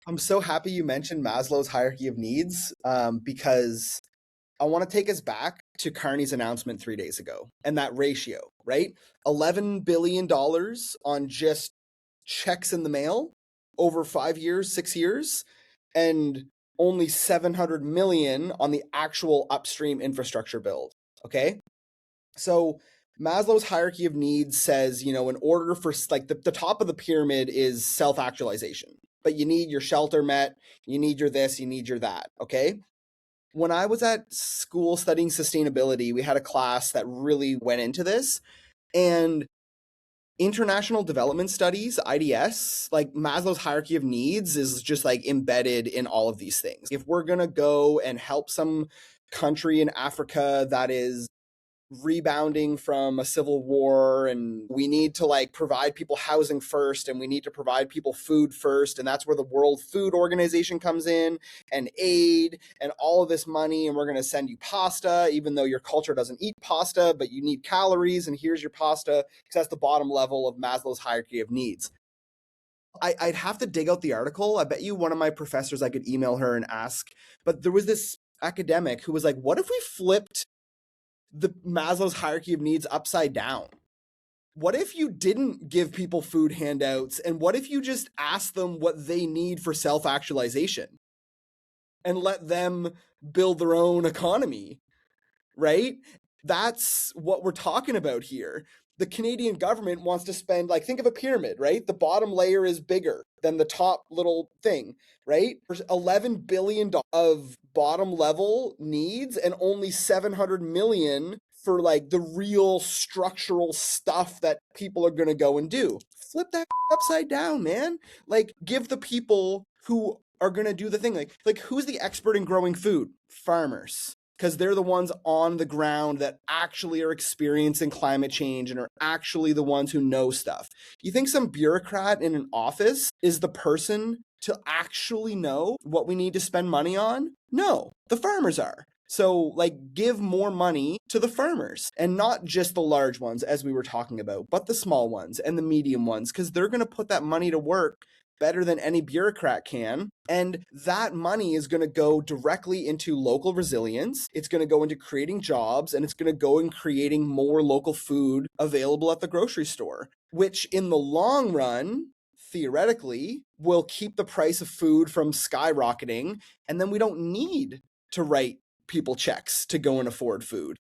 I'm so happy you mentioned Maslow's hierarchy of needs because I want to take us back to Carney's announcement 3 days ago and that ratio, right? $11 billion on just checks in the mail over 5 years, 6 years, and only 700 million on the actual upstream infrastructure build. Okay. So Maslow's hierarchy of needs says, in order for like the top of the pyramid is self actualization, but you need your shelter met, you need your this, you need your that. Okay. When I was at school studying sustainability, we had a class that really went into this. And international development studies, IDS, like Maslow's hierarchy of needs is just like embedded in all of these things. If we're going to go and help some country in Africa that is rebounding from a civil war, and we need to like provide people housing first, and we need to provide people food first, and that's where the World Food Organization comes in, and aid and all of this money, and we're going to send you pasta even though your culture doesn't eat pasta, but you need calories, and here's your pasta, because that's the bottom level of Maslow's hierarchy of needs. I'd have to dig out the article. I bet you one of my professors, I could email her and ask, but there was this academic who was like, what if we flipped the Maslow's hierarchy of needs upside down? What if you didn't give people food handouts, and what if you just asked them what they need for self-actualization and let them build their own economy, right? That's what we're talking about here. The Canadian government wants to spend, like, think of a pyramid, right? The bottom layer is bigger than the top little thing, right? There's $11 billion of bottom level needs and only 700 million for like the real structural stuff that people are going to go and do. Flip that upside down, man. Like, give the people who are going to do the thing. Like who's the expert in growing food? Farmers, because they're the ones on the ground that actually are experiencing climate change and are actually the ones who know stuff. You think some bureaucrat in an office is the person to actually know what we need to spend money on? No, the farmers are. So, like, give more money to the farmers, and not just the large ones, as we were talking about, but the small ones and the medium ones, because they're going to put that money to work better than any bureaucrat can. And that money is going to go directly into local resilience. It's going to go into creating jobs, and it's going to go in creating more local food available at the grocery store, which in the long run, theoretically, will keep the price of food from skyrocketing. And then we don't need to write people checks to go and afford food.